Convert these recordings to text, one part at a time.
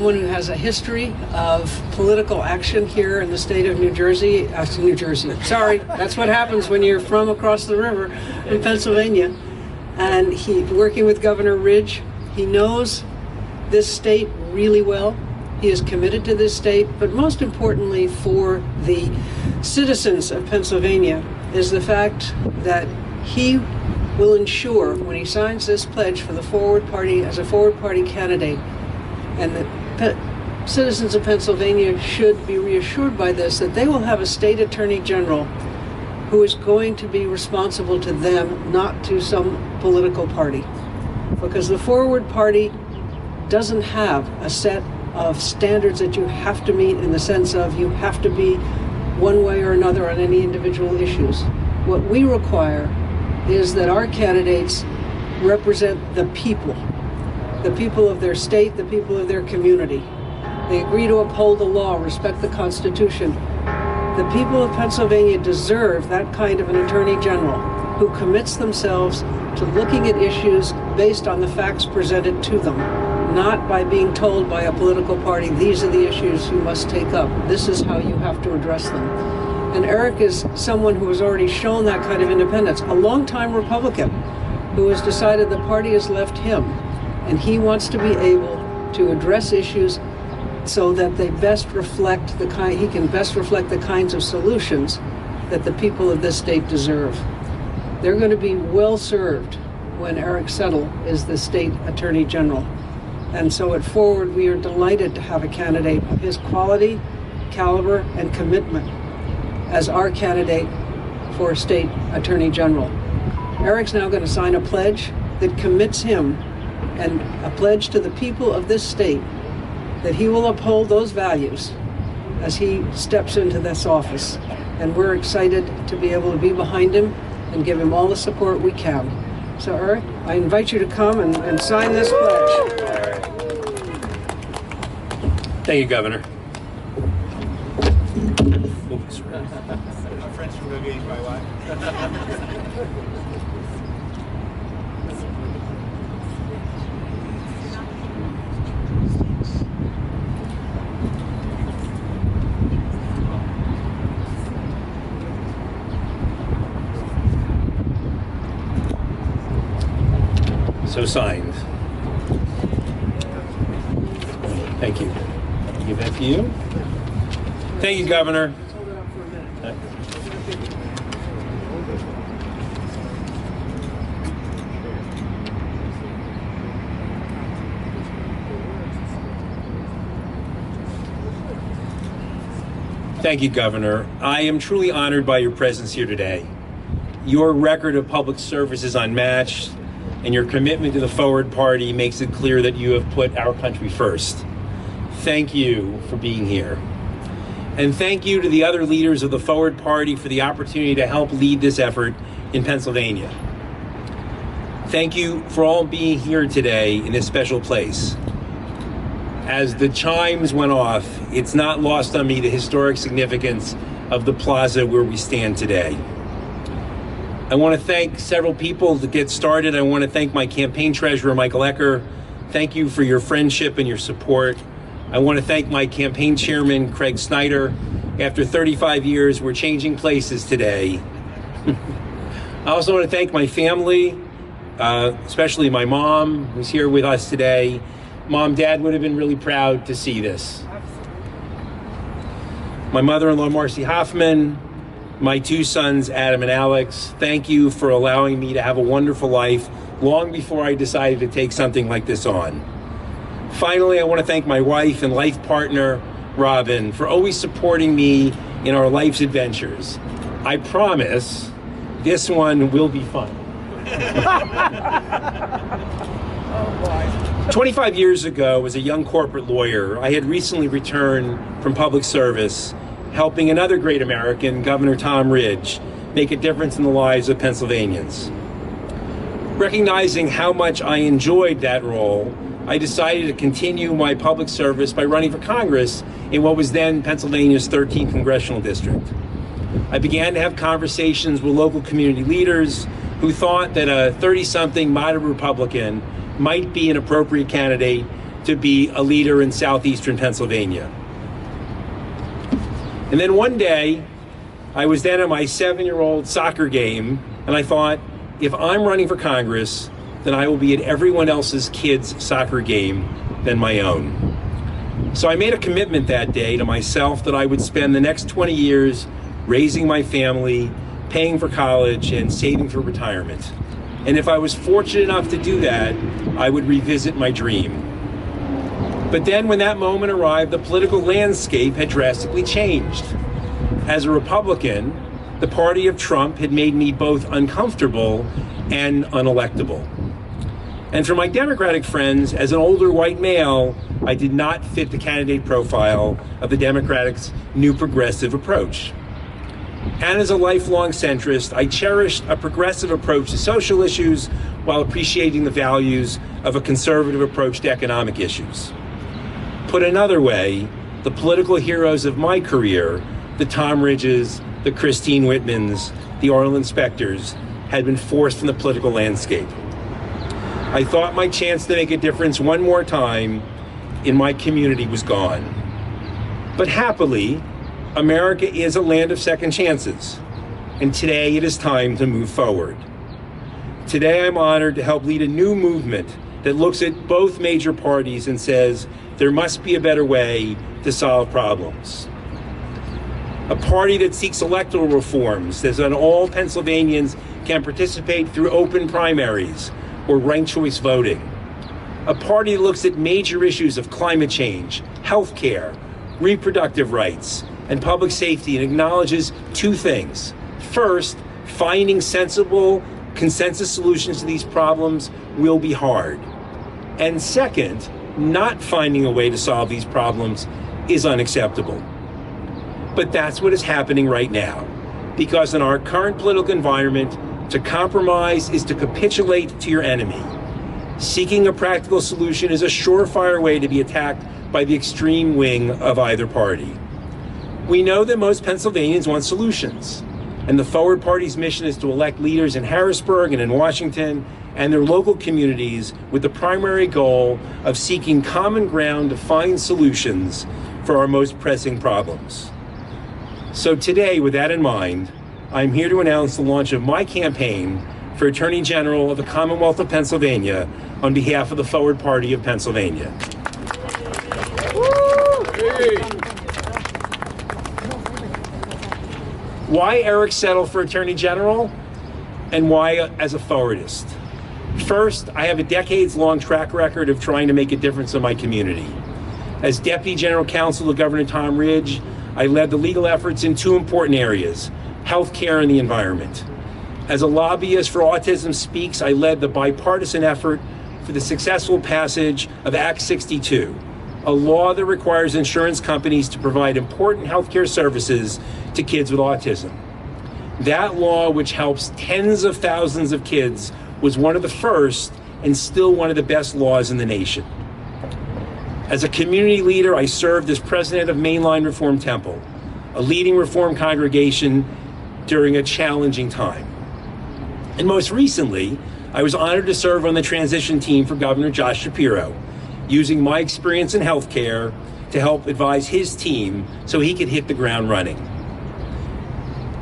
someone who has a history of political action here in the state of New Jersey. Sorry, that's what happens when you're from across the river in Pennsylvania. And he, working with Governor Ridge, he knows this state really well. He is committed to this state, but most importantly for the citizens of Pennsylvania is the fact that he will ensure, when he signs this pledge for the Forward Party as a Forward Party candidate, and the citizens of Pennsylvania should be reassured by this, that they will have a state attorney general who is going to be responsible to them, not to some political party. Because the Forward Party doesn't have a set of standards that you have to meet in the sense of you have to be one way or another on any individual issues. What we require is that our candidates represent the people of their state, the people of their community. They agree to uphold the law, respect the Constitution. The people of Pennsylvania deserve that kind of an attorney general who commits themselves to looking at issues based on the facts presented to them, not by being told by a political party, these are the issues you must take up. This is how you have to address them. And Eric is someone who has already shown that kind of independence, a longtime Republican who has decided the party has left him, and he wants to be able to address issues so that they best reflect he can best reflect the kinds of solutions that the people of this state deserve. They're going to be well served when Eric Settle is the state attorney general. And so at Forward, we are delighted to have a candidate of his quality, caliber, and commitment as our candidate for state attorney general. Eric's now going to sign a pledge that commits him, and a pledge to the people of this state, that he will uphold those values as he steps into this office. And we're excited to be able to be behind him and give him all the support we can. So Eric, I invite you to come and sign this pledge. Thank you, Governor. My friends from engage my wife. So signed. Thank you. Give that to you. Thank you, Governor. Hold it up for a minute. Thank you, Governor. I am truly honored by your presence here today. Your record of public service is unmatched, and your commitment to the Forward Party makes it clear that you have put our country first. Thank you for being here. And thank you to the other leaders of the Forward Party for the opportunity to help lead this effort in Pennsylvania. Thank you for all being here today in this special place. As the chimes went off, it's not lost on me the historic significance of the plaza where we stand today. I want to thank several people to get started. I want to thank my campaign treasurer, Michael Ecker. Thank you for your friendship and your support. I want to thank my campaign chairman, Craig Snyder. After 35 years, we're changing places today. I also want to thank my family, especially my mom, who's here with us today. Mom, Dad would have been really proud to see this. My mother-in-law, Marcy Hoffman, my two sons, Adam and Alex, thank you for allowing me to have a wonderful life long before I decided to take something like this on. Finally, I want to thank my wife and life partner, Robin, for always supporting me in our life's adventures. I promise this one will be fun. 25 years ago, as a young corporate lawyer, I had recently returned from public service, helping another great American, Governor Tom Ridge, make a difference in the lives of Pennsylvanians. Recognizing how much I enjoyed that role, I decided to continue my public service by running for Congress in what was then Pennsylvania's 13th congressional district. I began to have conversations with local community leaders who thought that a 30-something moderate Republican might be an appropriate candidate to be a leader in southeastern Pennsylvania. And then one day, I was then at my 7-year-old soccer game, and I thought, if I'm running for Congress, then I will be at everyone else's kid's soccer game than my own. So I made a commitment that day to myself that I would spend the next 20 years raising my family, paying for college, and saving for retirement. And if I was fortunate enough to do that, I would revisit my dream. But then when that moment arrived, the political landscape had drastically changed. As a Republican, the party of Trump had made me both uncomfortable and unelectable. And for my Democratic friends, as an older white male, I did not fit the candidate profile of the Democrats' new progressive approach. And as a lifelong centrist, I cherished a progressive approach to social issues while appreciating the values of a conservative approach to economic issues. Put another way, the political heroes of my career, the Tom Ridges, the Christine Whitmans, the Arlen Specters, had been forced from the political landscape. I thought my chance to make a difference one more time in my community was gone. But happily, America is a land of second chances, and today it is time to move forward. Today I'm honored to help lead a new movement that looks at both major parties and says there must be a better way to solve problems. A party that seeks electoral reforms so that all Pennsylvanians can participate through open primaries or ranked choice voting. A party that looks at major issues of climate change, health care, reproductive rights, and public safety and acknowledges two things. First, finding sensible consensus solutions to these problems will be hard. And second, not finding a way to solve these problems is unacceptable. But that's what is happening right now, because in our current political environment, to compromise is to capitulate to your enemy. Seeking a practical solution is a surefire way to be attacked by the extreme wing of either party. We know that most Pennsylvanians want solutions, and the Forward Party's mission is to elect leaders in Harrisburg and in Washington and their local communities with the primary goal of seeking common ground to find solutions for our most pressing problems. So today, with that in mind, I'm here to announce the launch of my campaign for Attorney General of the Commonwealth of Pennsylvania on behalf of the Forward Party of Pennsylvania. Why Eric settle for Attorney General, and why as a forwardist? First, I have a decades-long track record of trying to make a difference in my community. As Deputy General Counsel to Governor Tom Ridge, I led the legal efforts in two important areas, healthcare and the environment. As a lobbyist for Autism Speaks, I led the bipartisan effort for the successful passage of Act 62, a law that requires insurance companies to provide important healthcare services to kids with autism. That law, which helps tens of thousands of kids, was one of the first and still one of the best laws in the nation. As a community leader, I served as president of Mainline Reform Temple, a leading Reform congregation during a challenging time. And most recently, I was honored to serve on the transition team for Governor Josh Shapiro, using my experience in healthcare to help advise his team so he could hit the ground running.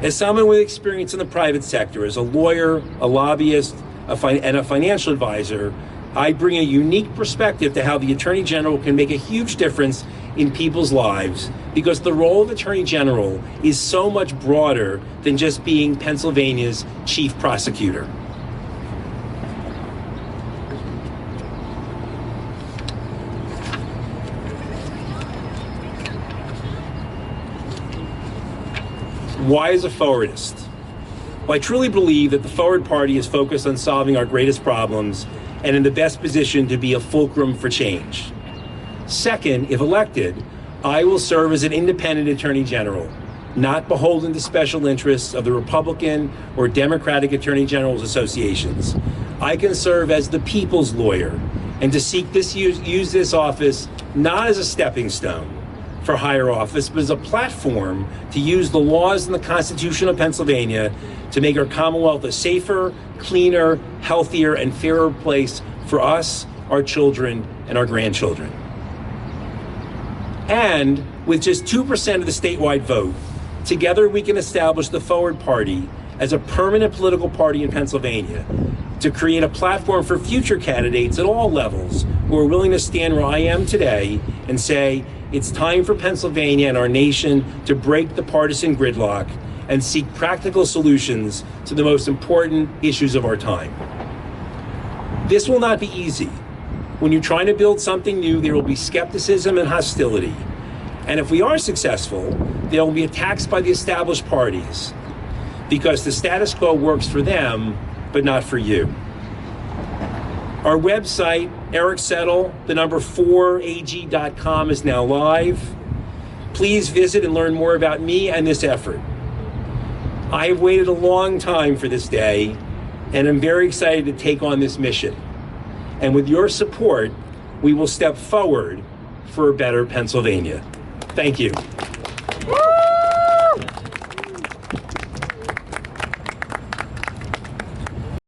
As someone with experience in the private sector, as a lawyer, a lobbyist, and a financial advisor, I bring a unique perspective to how the Attorney General can make a huge difference in people's lives, because the role of Attorney General is so much broader than just being Pennsylvania's chief prosecutor. Why as a forwardist? Well, I truly believe that the Forward Party is focused on solving our greatest problems and in the best position to be a fulcrum for change. Second, if elected, I will serve as an independent Attorney General, not beholden to special interests of the Republican or Democratic Attorney Generals associations. I can serve as the people's lawyer and to seek use this office not as a stepping stone for higher office, but as a platform to use the laws and the Constitution of Pennsylvania to make our Commonwealth a safer, cleaner, healthier, and fairer place for us, our children, and our grandchildren. And with just 2% of the statewide vote, together we can establish the Forward Party as a permanent political party in Pennsylvania to create a platform for future candidates at all levels who are willing to stand where I am today and say, it's time for Pennsylvania and our nation to break the partisan gridlock and seek practical solutions to the most important issues of our time. This will not be easy. When you're trying to build something new, there will be skepticism and hostility. And if we are successful, there will be attacks by the established parties because the status quo works for them, but not for you. Our website, Eric Settle, 4ag.com, is now live. Please visit and learn more about me and this effort. I have waited a long time for this day, and I'm very excited to take on this mission. And with your support, we will step forward for a better Pennsylvania. Thank you.